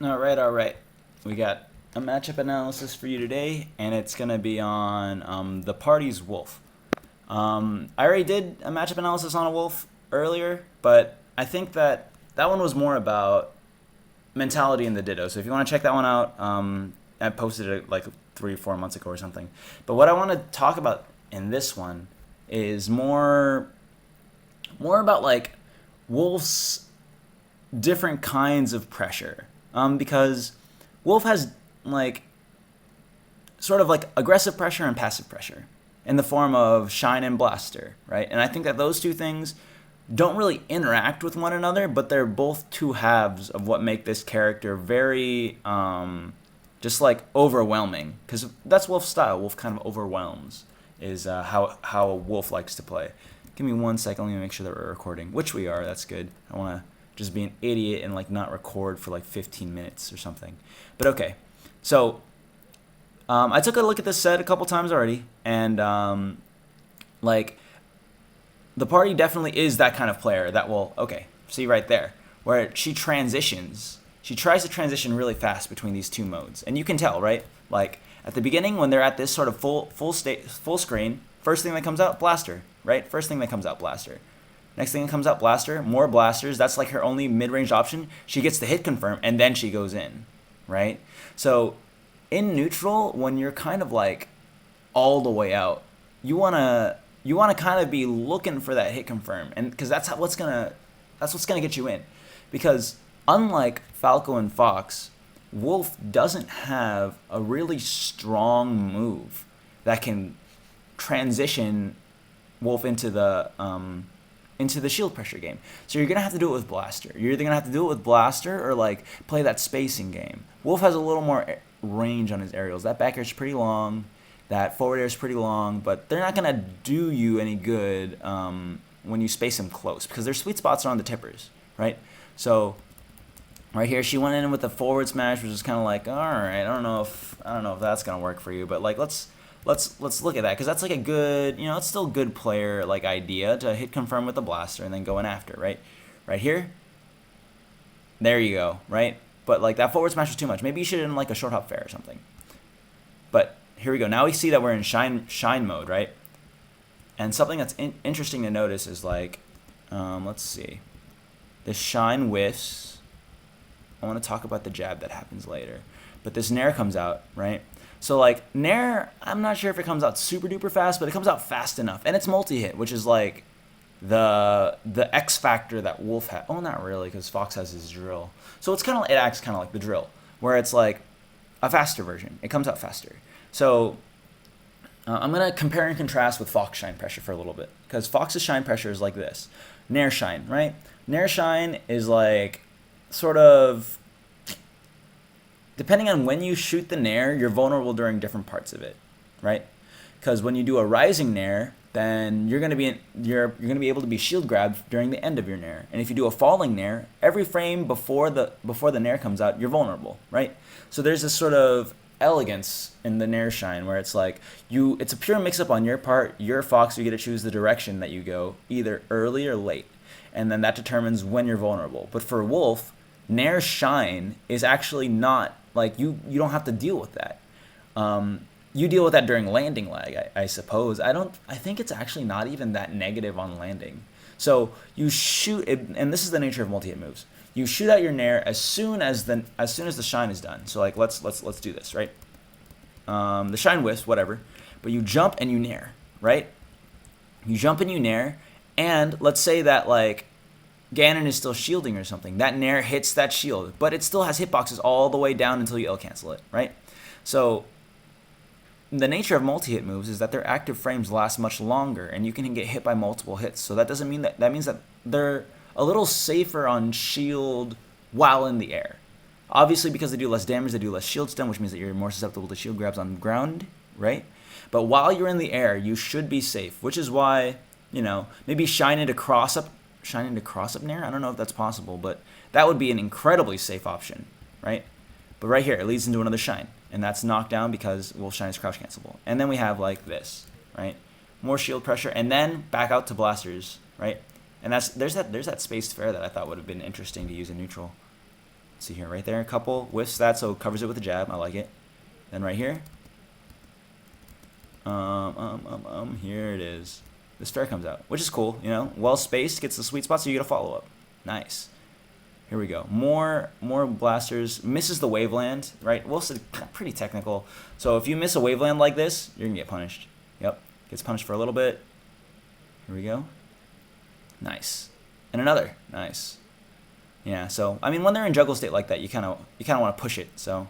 All right. We got a matchup analysis for you today, and it's gonna be on the party's wolf. I already did a matchup analysis on a wolf earlier, but I think that that one was more about mentality in the Ditto. So if you want to check that one out, I posted it like 3 or 4 months ago or something. But what I want to talk about in this one is more about like wolves different kinds of pressure. Because Wolf has like sort of like aggressive pressure and passive pressure in the form of Shine and Blaster, right? And I think that those two things don't really interact with one another, but they're both two halves of what make this character very just like overwhelming. Because that's Wolf's style. Wolf kind of overwhelms is how Wolf likes to play. Give me 1 second. Let me make sure that we're recording, which we are. That's good. I want to just be an idiot and like not record for like 15 minutes or something. But okay, so I took a look at this set a couple times already, and like the party definitely is that kind of player that will see right there where she transitions. She tries to transition really fast between these two modes, and you can tell, right? Like at the beginning when they're at this sort of full screen, first thing that comes out, Blaster, right? First thing that comes out, Blaster. Next thing that comes out, Blaster. More blasters. That's like her only mid-range option. She gets the hit confirm, and then she goes in, right? So in neutral, when you're kind of like all the way out, you wanna kind of be looking for that hit confirm, and because that's what's gonna get you in. Because unlike Falco and Fox, Wolf doesn't have a really strong move that can transition Wolf into the shield pressure game. So you're gonna have to do it with Blaster. You're either gonna have to do it with Blaster or like play that spacing game. Wolf has a little more range on his aerials. That back air is pretty long. That forward air is pretty long, but they're not gonna do you any good when you space them close because their sweet spots are on the tippers, right? So right here, she went in with a forward smash, which is kind of like, all right, I don't know if that's gonna work for you, but like let's look at that because that's like a good, it's still a good player like idea to hit confirm with the Blaster and then go in after, right here. There you go, right? But like that forward smash was too much. Maybe you should in like a short hop fair or something. But here we go. Now we see that we're in shine mode, right? And something that's interesting to notice is like, let's see, the shine whiffs. I want to talk about the jab that happens later, but this Nair comes out, right? So like Nair, I'm not sure if it comes out super duper fast, but it comes out fast enough, and it's multi-hit, which is like the X factor that Wolf had. Oh, not really, because Fox has his drill. So it acts kind of like the drill, where it's like a faster version. It comes out faster. So I'm gonna compare and contrast with Fox shine pressure for a little bit, because Fox's shine pressure is like this. Nair shine, right? Nair shine is like sort of, depending on when you shoot the Nair, you're vulnerable during different parts of it, right? Because when you do a rising Nair, then you're gonna be able to be shield grabbed during the end of your Nair. And if you do a falling Nair, every frame before the Nair comes out, you're vulnerable, right? So there's this sort of elegance in the Nair shine where it's like it's a pure mix up on your part. You're Fox, you get to choose the direction that you go, either early or late, and then that determines when you're vulnerable. But for Wolf, Nair shine is actually not like you don't have to deal with that. You deal with that during landing lag, I suppose. I think it's actually not even that negative on landing. So you shoot it, and this is the nature of multi-hit moves. You shoot out your Nair as soon as the shine is done. So like let's do this, right? The shine whiffs, whatever, but you jump and you Nair, right? You jump and you Nair, and let's say that like Ganon is still shielding or something. That Nair hits that shield, but it still has hitboxes all the way down until you L cancel it, right? So the nature of multi-hit moves is that their active frames last much longer, and you can get hit by multiple hits. So that doesn't mean that means that they're a little safer on shield while in the air. Obviously, because they do less damage, they do less shield stun, which means that you're more susceptible to shield grabs on ground, right? But while you're in the air, you should be safe, which is why, maybe shine into cross up Nair. I don't know if that's possible, but that would be an incredibly safe option, right? But right here, it leads into another shine, and that's knocked down because Wolf shine is crouch cancelable. And then we have like this, right? More shield pressure, and then back out to blasters, right? And there's that spaced fair that I thought would have been interesting to use in neutral. see here, right there, a couple whiffs that, so it covers it with a jab. I like it. Then right here, here it is. This fair comes out, which is cool, you know, well spaced, gets the sweet spot, so you get a follow up. Nice. Here we go. More blasters. Misses the waveland, right? Wolf's pretty technical. So if you miss a waveland like this, you're gonna get punished. Yep. Gets punished for a little bit. Here we go. Nice. And another. Nice. Yeah, so I mean when they're in juggle state like that, you kinda wanna push it, so.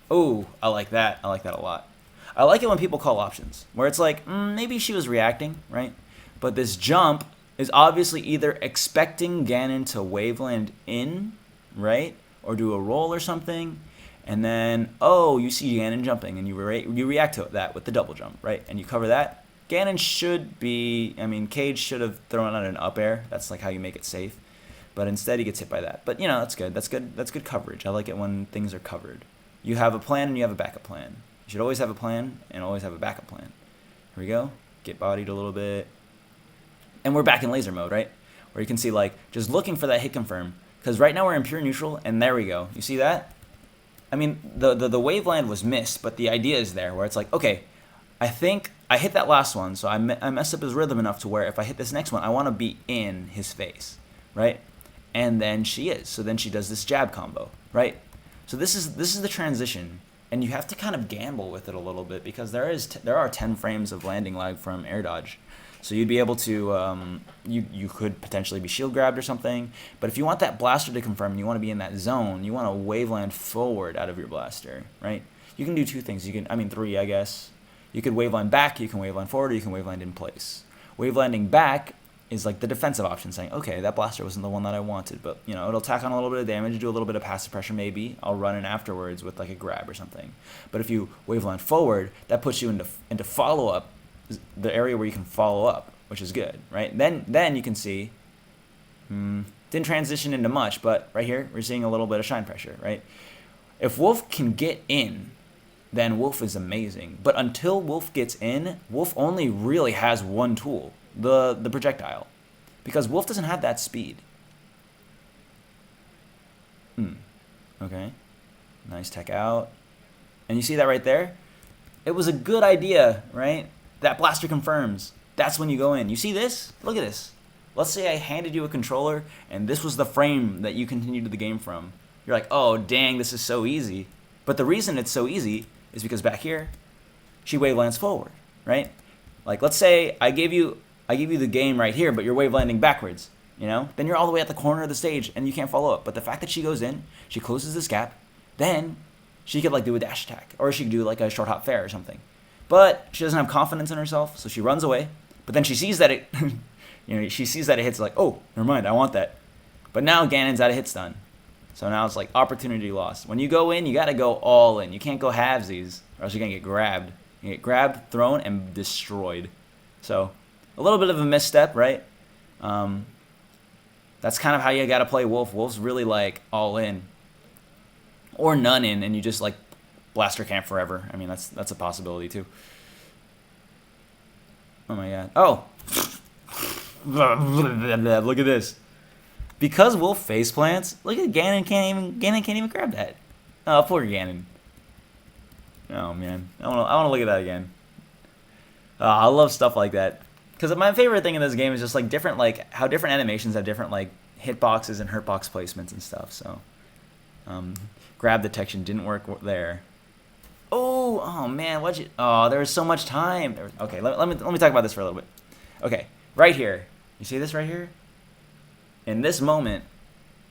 Oh, I like that. I like that a lot. I like it when people call options, where it's like, maybe she was reacting, right? But this jump is obviously either expecting Ganon to waveland in, right? Or do a roll or something. And then, oh, you see Ganon jumping, and you react to that with the double jump, right? And you cover that. Ganon should be, I mean, Kage should have thrown out an up air. That's like how you make it safe. But instead he gets hit by that. But, you know, that's good. That's good. That's good coverage. I like it when things are covered. You have a plan and you have a backup plan. You should always have a plan and always have a backup plan. Here we go. Get bodied a little bit. And we're back in laser mode, right? Where you can see, like, just looking for that hit confirm. Because right now we're in pure neutral, and there we go. You see that? I mean, the waveland was missed, but the idea is there, where it's like, okay, I think I hit that last one, so I messed up his rhythm enough to where if I hit this next one, I want to be in his face, right? And then she is. So then she does this jab combo, right? So this is the transition, and you have to kind of gamble with it a little bit because there are 10 frames of landing lag from air dodge. So you'd be able to, you could potentially be shield grabbed or something. But if you want that blaster to confirm and you want to be in that zone, you want to waveland forward out of your blaster, right? You can do two things. Three, I guess. You could waveland back, you can waveland forward, or you can waveland in place. Wavelanding back is like the defensive option, saying, okay, that blaster wasn't the one that I wanted, but, you know, it'll tack on a little bit of damage, do a little bit of passive pressure maybe. I'll run in afterwards with like a grab or something. But if you waveland forward, that puts you into follow-up, the area where you can follow up, which is good, right? Then you can see, didn't transition into much, but right here, we're seeing a little bit of shine pressure, right? If Wolf can get in, then Wolf is amazing. But until Wolf gets in, Wolf only really has one tool, the projectile. Because Wolf doesn't have that speed. Okay. Nice tech out. And you see that right there? It was a good idea, right? That blaster confirms. That's when you go in. You see this? Look at this. Let's say I handed you a controller, and this was the frame that you continued the game from. You're like, oh, dang, this is so easy. But the reason it's so easy is because back here, she wavelands forward, right? Like, let's say I gave you the game right here, but you're wavelanding backwards, you know? Then you're all the way at the corner of the stage, and you can't follow up. But the fact that she goes in, she closes this gap, then she could, like, do a dash attack. Or she could do, like, a short hop fair or something. But she doesn't have confidence in herself, so she runs away. But then she sees that it, she sees that it hits, like, oh, never mind, I want that. But now Ganon's out of hit stun. So now it's like opportunity lost. When you go in, you got to go all in. You can't go halvesies, or else you're going to get grabbed. You get grabbed, thrown, and destroyed. So a little bit of a misstep, right? That's kind of how you got to play Wolf. Wolf's really like all in. Or none in, and you just like blaster camp forever. I mean, that's a possibility too. Oh my god. Oh! Look at this. Because Wolf face plants, look at Ganon can't even grab that. Oh, poor Ganon. Oh man, I want to look at that again. I love stuff like that. Because my favorite thing in this game is just like different, like how different animations have different like hitboxes and hurtbox placements and stuff. So, grab detection didn't work there. Oh man, there was so much time. Okay, let me talk about this for a little bit. Okay, right here. You see this right here? In this moment,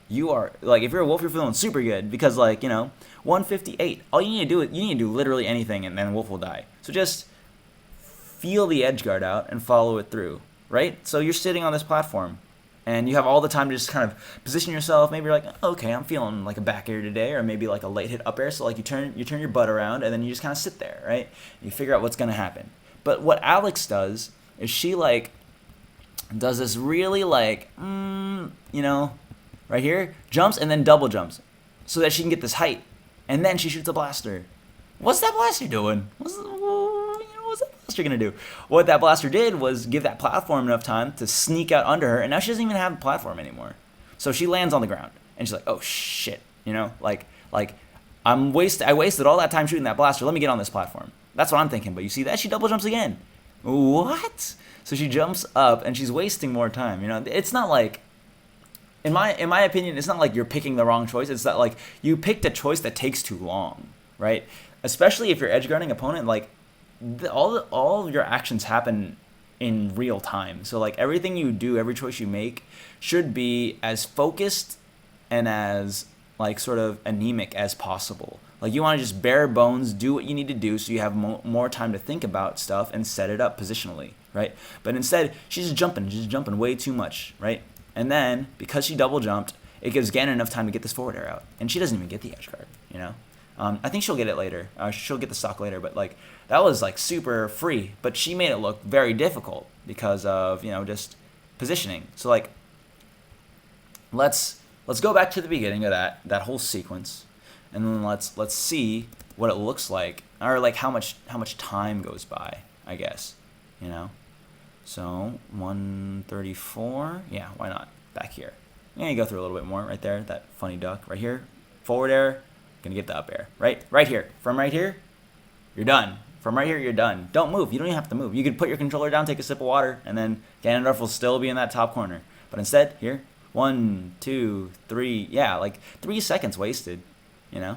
you are like, if you're a Wolf, you're feeling super good because, like, 158. All you need to do literally anything, and then Wolf will die. So just feel the edge guard out and follow it through, right? So you're sitting on this platform, and you have all the time to just kind of position yourself. Maybe you're like, okay, I'm feeling like a back air today, or maybe like a late hit up air. So like you turn your butt around, and then you just kind of sit there, right? You figure out what's gonna happen. But what Alex does is she like does this really like, right here, jumps and then double jumps so that she can get this height. And then she shoots a blaster. What's that blaster doing? What's that blaster going to do? What that blaster did was give that platform enough time to sneak out under her, and now she doesn't even have a platform anymore. So she lands on the ground, and she's like, oh shit, You know, like I wasted all that time shooting that blaster. Let me get on this platform. That's what I'm thinking. But you see that she double jumps again. What? So she jumps up and she's wasting more time. You know, it's not like, in my opinion, it's not like you're picking the wrong choice. It's that like you picked a choice that takes too long, right? Especially if you're edge guarding opponent, like all of your actions happen in real time. So like everything you do, every choice you make should be as focused and as like sort of anemic as possible. Like you want to just bare bones do what you need to do so you have more time to think about stuff and set it up positionally, right? But instead, she's just jumping way too much, right? And then because she double jumped, it gives Ganon enough time to get this forward air out, and she doesn't even get the edge guard, you know. I think she'll get it later. She'll get the stock later, but like that was like super free. But she made it look very difficult because of, you know, just positioning. So like let's go back to the beginning of that whole sequence, and then let's see what it looks like, or like how much time goes by, I guess, you know. So 134, yeah, why not? Back here. Yeah, you go through a little bit more right there. That funny duck right here. Forward air, gonna get the up air. Right here. From right here, you're done. From right here, you're done. Don't move. You don't even have to move. You could put your controller down, take a sip of water, and then Ganondorf will still be in that top corner. But instead, here, 1, 2, 3, yeah, like 3 seconds wasted, you know,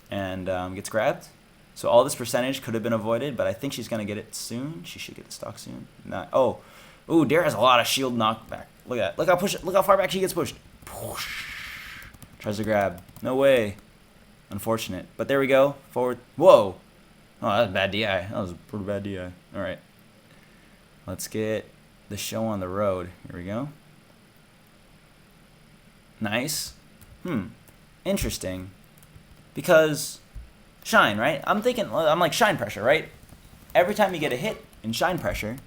and gets grabbed. So all this percentage could have been avoided, but I think she's gonna get it soon. She should get the stock soon. Ooh, Dare has a lot of shield knockback. Look at that. Look how far back she gets pushed. Tries to grab. No way. Unfortunate. But there we go. Forward. Whoa. Oh, that was a bad DI. That was a pretty bad DI. All right. Let's get the show on the road. Here we go. Nice. Interesting. Because shine, right? I'm like shine pressure, right? Every time you get a hit in shine pressure,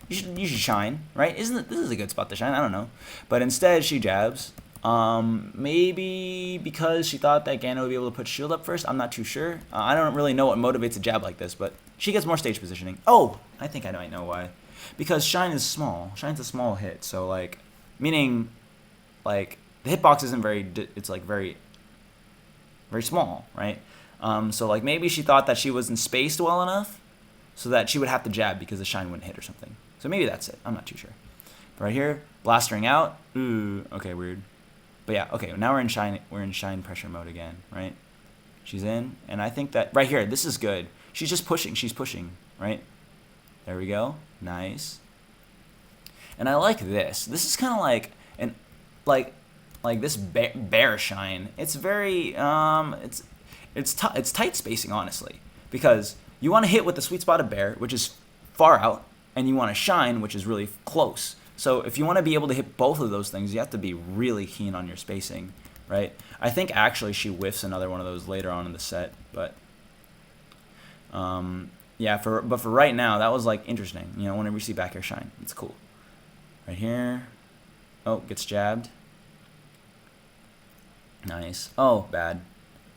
you should shine, right? This is a good spot to shine? I don't know. But instead she jabs. Maybe because she thought that Ganon would be able to put shield up first. I'm not too sure. I don't really know what motivates a jab like this, but she gets more stage positioning. Oh, I think I might know why. Because shine is small. Shine's a small hit, so like, meaning, like the hitbox isn't it's like very small, right? So like maybe she thought that she wasn't spaced well enough, so that she would have to jab because the shine wouldn't hit or something. So maybe that's it. I'm not too sure. But right here, blastering out. Ooh, okay, weird. But yeah, okay, now we're in shine pressure mode again, right? She's in, and I think that right here, this is good. She's just pushing, right? There we go. Nice. And I like this. This is kind of like an like this bear shine. It's very it's tight spacing, honestly, because you want to hit with the sweet spot of bear, which is far out, and you want to shine, which is really close. So if you want to be able to hit both of those things, you have to be really keen on your spacing, right? I think actually she whiffs another one of those later on in the set, but yeah, for right now, that was like interesting. You know, whenever you see back air shine, it's cool. Right here, oh, gets jabbed. Nice. Oh, bad.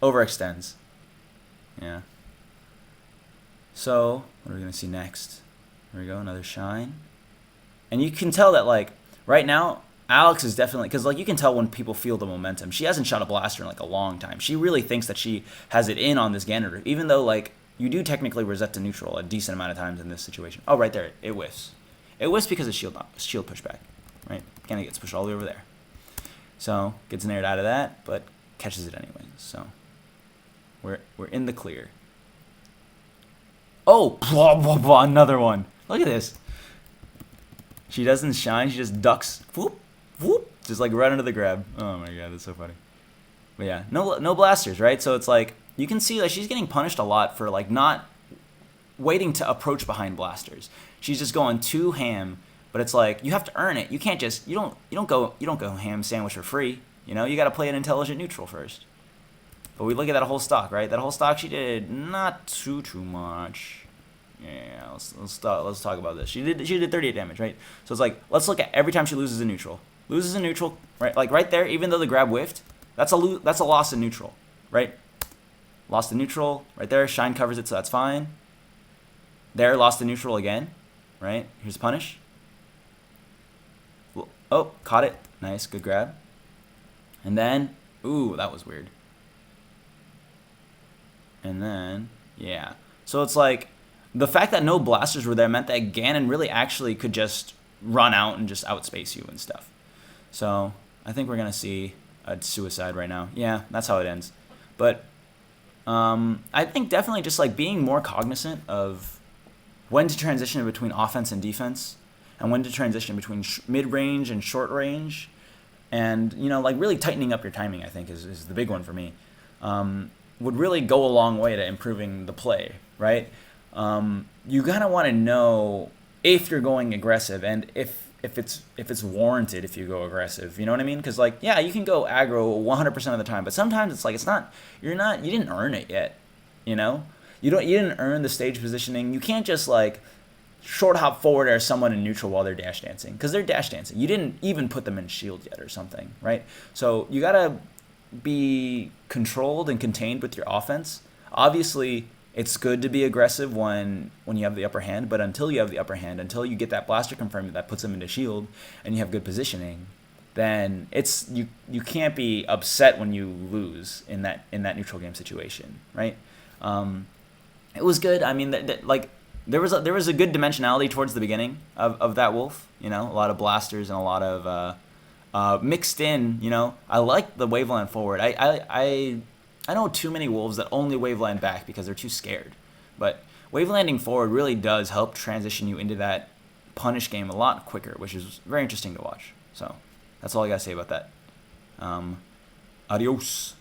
Overextends. Yeah. So what are we gonna see next? Here we go, another shine. And you can tell that, like, right now, Alex is definitely, because, like, you can tell when people feel the momentum. She hasn't shot a blaster in, like, a long time. She really thinks that she has it in on this Ganon, even though, like, you do technically reset to neutral a decent amount of times in this situation. Oh, right there, it whiffs. It whiffs because of shield pushback, right? Ganon gets pushed all the way over there. So, gets an air out of that, but catches it anyway. So, we're in the clear. Oh, blah, blah, blah, another one. Look at this. She doesn't shine, she just ducks. Whoop, whoop, just like right under the grab. Oh my god, that's so funny. But yeah, no blasters, right? So it's like, you can see that she's getting punished a lot for like not waiting to approach behind blasters. She's just going too ham, but it's like, you have to earn it. You can't just, you don't go ham sandwich for free. You know, you got to play an intelligent neutral first. But we look at that whole stock, right? That whole stock, she did not too much. Yeah, let's talk about this. She did 38 damage, right? So it's like, let's look at every time she loses a neutral. Loses a neutral, right? Like right there, even though the grab whiffed, that's a loss in neutral, right? Lost in neutral, right there. Shine covers it, so that's fine. There, lost in neutral again, right? Here's punish. Oh, caught it. Nice, good grab. And then, Ooh, that was weird. And then, yeah. So it's like, the fact that no blasters were there meant that Ganon really actually could just run out and just outspace you and stuff. So, I think we're going to see a suicide right now. Yeah, that's how it ends. But, I think definitely just like being more cognizant of when to transition between offense and defense, and when to transition between mid-range and short range, and, you know, like really tightening up your timing, I think, is the big one for me. Would really go a long way to improving the play, right? You gotta want to know if you're going aggressive and if it's warranted if you go aggressive. You know what I mean? Because like, yeah, you can go aggro 100% of the time, but sometimes it's like you didn't earn it yet. You know, you didn't earn the stage positioning. You can't just like short hop forward air someone in neutral while they're dash dancing, because they're dash dancing. You didn't even put them in shield yet or something, right? So you gotta be controlled and contained with your offense. Obviously, it's good to be aggressive when you have the upper hand, but until you have the upper hand, until you get that blaster confirmed that puts them into shield and you have good positioning, then it's you can't be upset when you lose in that neutral game situation, right? It was good. I mean, like there was a good dimensionality towards the beginning of that wolf. You know, a lot of blasters and a lot of mixed in. You know, I like the waveland forward. I know too many wolves that only waveland back because they're too scared. But wavelanding forward really does help transition you into that punish game a lot quicker, which is very interesting to watch. So that's all I gotta say about that. Adios.